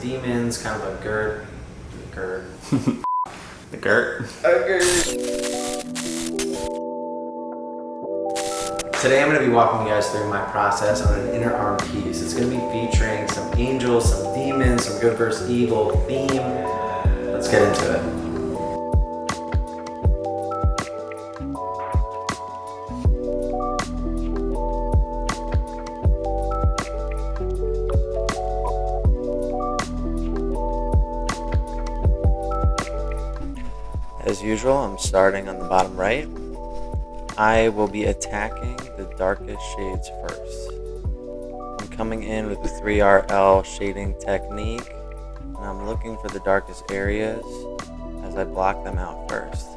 demons, kind of a gert. The Gert. Today I'm going to be walking you guys through my process on an inner arm piece. It's going to be featuring some angels, some demons, some good versus evil theme. Let's get into it. As usual, I'm starting on the bottom right. I will be attacking the darkest shades first. I'm coming in with the 3RL shading technique, and I'm looking for the darkest areas as I block them out first.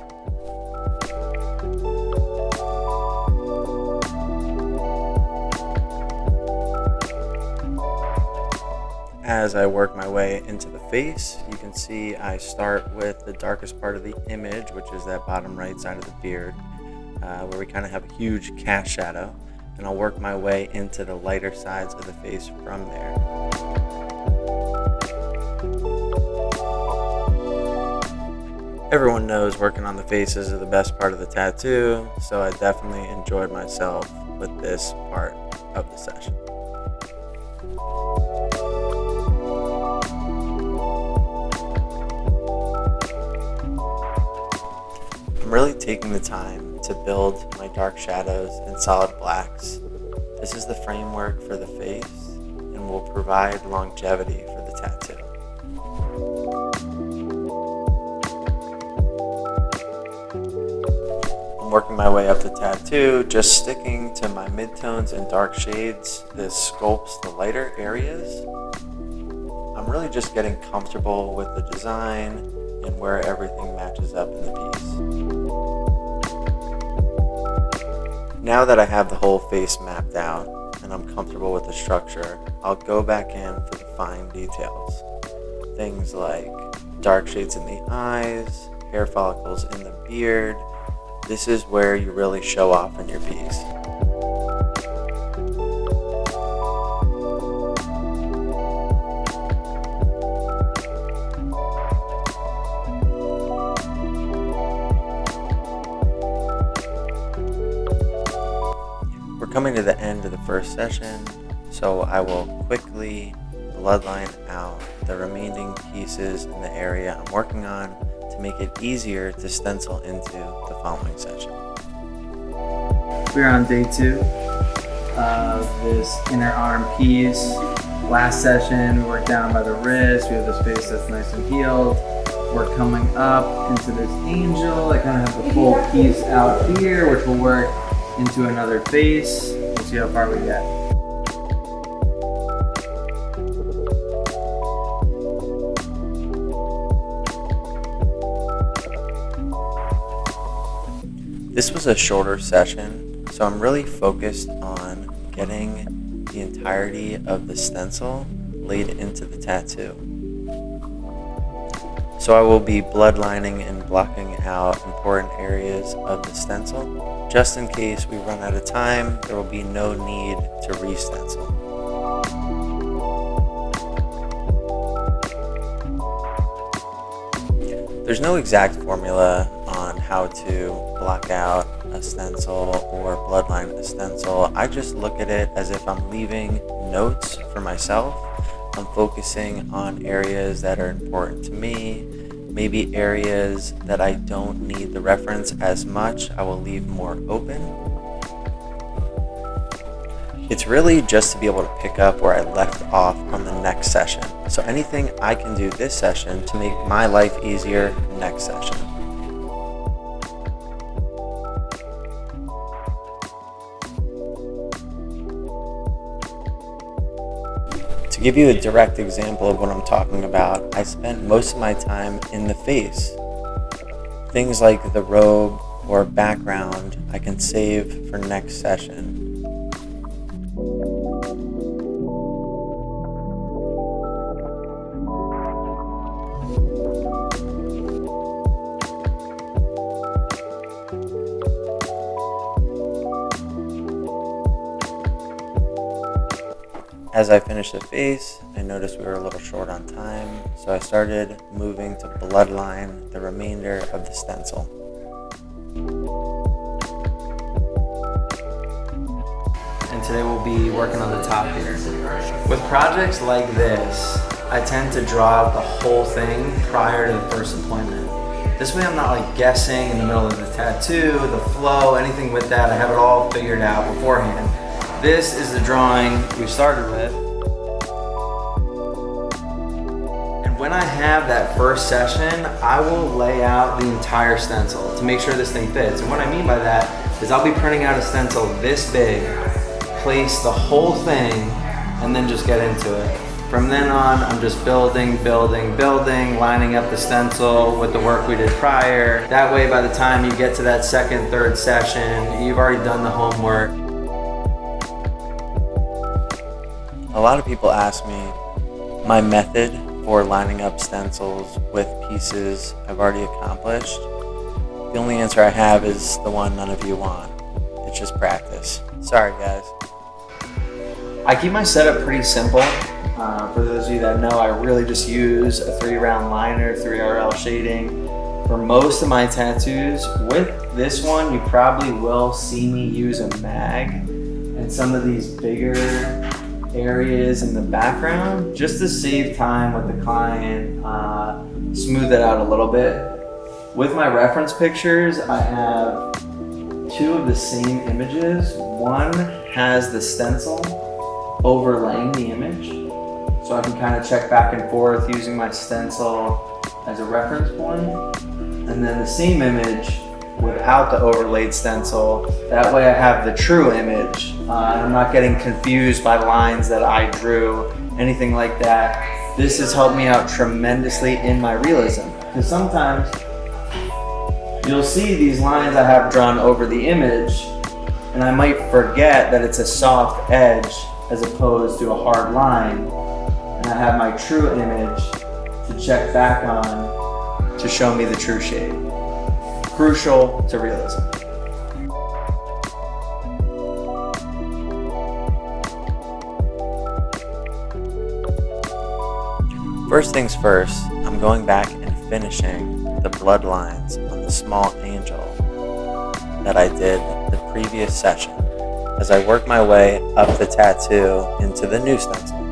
As I work my way into the face, you can see I start with the darkest part of the image, which is that bottom right side of the beard, where we kind of have a huge cast shadow, and I'll work my way into the lighter sides of the face from there. Everyone knows working on the faces is the best part of the tattoo, so I definitely enjoyed myself with this part of the session. I'm really taking the time to build my dark shadows and solid blacks. This is the framework for the face and will provide longevity for the tattoo. I'm working my way up the tattoo, just sticking to my midtones and dark shades. This sculpts the lighter areas. I'm really just getting comfortable with the design and where everything matches up in the piece. Now that I have the whole face mapped out and I'm comfortable with the structure, I'll go back in for the fine details. Things like dark shades in the eyes, hair follicles in the beard. This is where you really show off in your piece. Coming to the end of the first session, so I will quickly bloodline out the remaining pieces in the area I'm working on to make it easier to stencil into the following session. We're on day 2 of this inner arm piece. Last session we worked down by the wrist, we have this face that's nice and healed. We're coming up into this angel. I kind of have the full piece out here, which will work into another face. We'll see how far we get. This was a shorter session, so I'm really focused on getting the entirety of the stencil laid into the tattoo. So I will be bloodlining and blocking out important areas of the stencil. Just in case we run out of time, there will be no need to re-stencil. There's no exact formula on how to block out a stencil or bloodline a stencil. I just look at it as if I'm leaving notes for myself. I'm focusing on areas that are important to me. Maybe areas that I don't need the reference as much, I will leave more open. It's really just to be able to pick up where I left off on the next session. So anything I can do this session to make my life easier next session. To give you a direct example of what I'm talking about, I spent most of my time in the face. Things like the robe or background I can save for next session. As I finish the face, I noticed we were a little short on time, so I started moving to bloodline the remainder of the stencil. And today we'll be working on the top here. With projects like this, I tend to draw out the whole thing prior to the first appointment. This way I'm not like guessing in the middle of the tattoo, the flow, anything with that. I have it all figured out beforehand. This is the drawing we started with. And when I have that first session, I will lay out the entire stencil to make sure this thing fits. And what I mean by that is I'll be printing out a stencil this big, place the whole thing, and then just get into it. From then on, I'm just building, lining up the stencil with the work we did prior. That way, by the time you get to that second, third session, you've already done the homework. A lot of people ask me my method for lining up stencils with pieces I've already accomplished. The only answer I have is the one none of you want. It's just practice. Sorry, guys. I keep my setup pretty simple. For those of you that know, I really just use a 3-round liner, 3RL shading for most of my tattoos. With this one, you probably will see me use a mag and some of these bigger areas in the background just to save time with the client, smooth it out a little bit. With my reference pictures, I have 2 of the same images. One has the stencil overlaying the image, so I can kind of check back and forth using my stencil as a reference point. And then the same image without the overlaid stencil. That way I have the true image. And I'm not getting confused by lines that I drew, anything like that. This has helped me out tremendously in my realism. Because sometimes you'll see these lines I have drawn over the image, and I might forget that it's a soft edge as opposed to a hard line. And I have my true image to check back on to show me the true shade. Crucial to realism. First things first, I'm going back and finishing the blood lines on the small angel that I did the previous session as I work my way up the tattoo into the new stencil.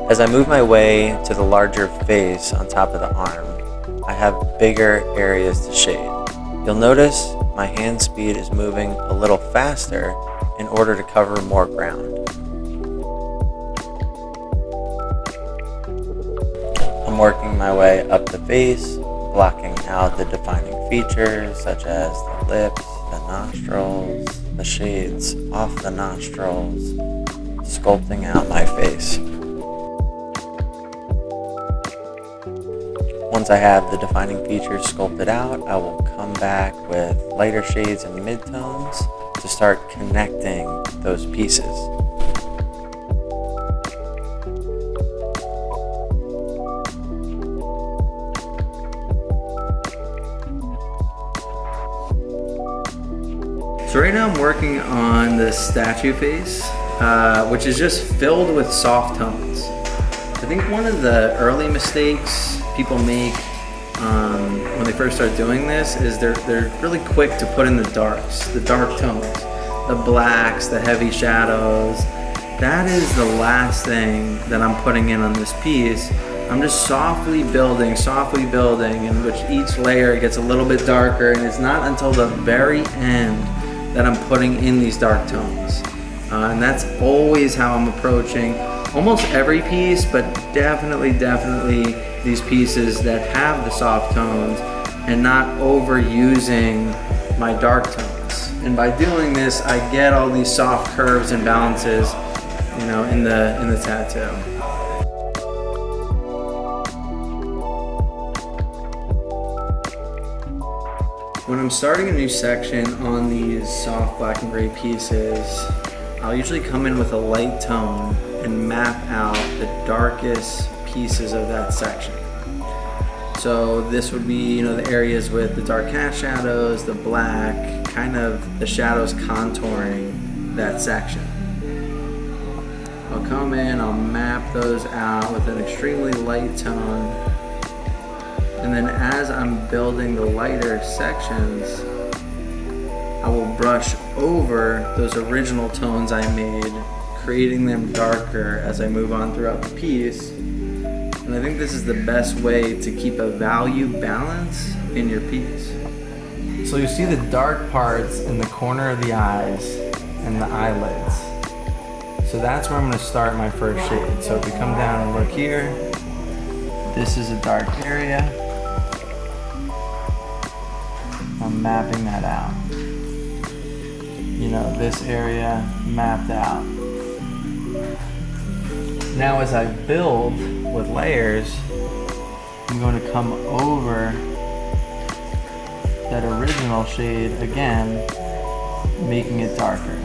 As I move my way to the larger face on top of the arm, I have bigger areas to shade. You'll notice my hand speed is moving a little faster in order to cover more ground. I'm working my way up the face, blocking out the defining features such as the lips, the nostrils, the shades off the nostrils, sculpting out my face. Once I have the defining features sculpted out, I will come back with lighter shades and midtones to start connecting those pieces. So right now I'm working on the statue face, which is just filled with soft tones. I think one of the early mistakes people make when they first start doing this is they're really quick to put in the darks, the dark tones, the blacks, the heavy shadows. That is the last thing that I'm putting in on this piece. I'm just softly building, in which each layer gets a little bit darker, and it's not until the very end that I'm putting in these dark tones. And that's always how I'm approaching almost every piece, but definitely these pieces that have the soft tones and not overusing my dark tones. And by doing this, I get all these soft curves and balances, in the tattoo. When I'm starting a new section on these soft black and gray pieces, I'll usually come in with a light tone and map out the darkest pieces of that section. So this would be, the areas with the dark cast shadows, the black, kind of the shadows contouring that section. I'll come in, I'll map those out with an extremely light tone. And then as I'm building the lighter sections, I will brush over those original tones I made, creating them darker as I move on throughout the piece. And I think this is the best way to keep a value balance in your piece. So you see the dark parts in the corner of the eyes and the eyelids. So that's where I'm going to start my first shade. So if we come down and look here, this is a dark area. I'm mapping that out. You know, this area mapped out. Now as I build with layers, I'm going to come over that original shade again, making it darker.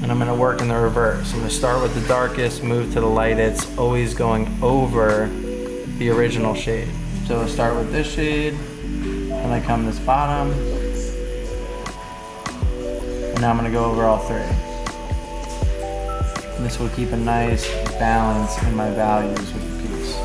And I'm going to work in the reverse. I'm going to start with the darkest, move to the lightest, always going over the original shade. So I'll start with this shade, and I come this bottom, and now I'm going to go over all three. And this will keep a nice balance in my values with the piece.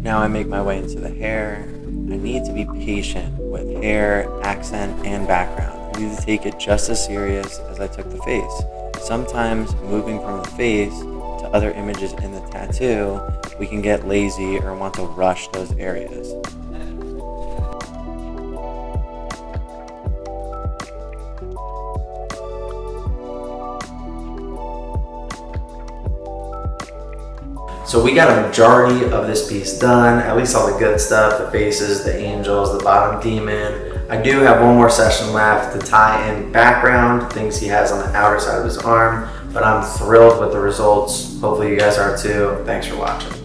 Now I make my way into the hair. I need to be patient with hair, accent, and background. I need to take it just as serious as I took the face. Sometimes moving from the face to other images in the tattoo, we can get lazy or want to rush those areas. So we got a majority of this piece done, at least all the good stuff, the faces, the angels, the bottom demon. I do have one more session left to tie in background, things he has on the outer side of his arm, but I'm thrilled with the results. Hopefully you guys are too. Thanks for watching.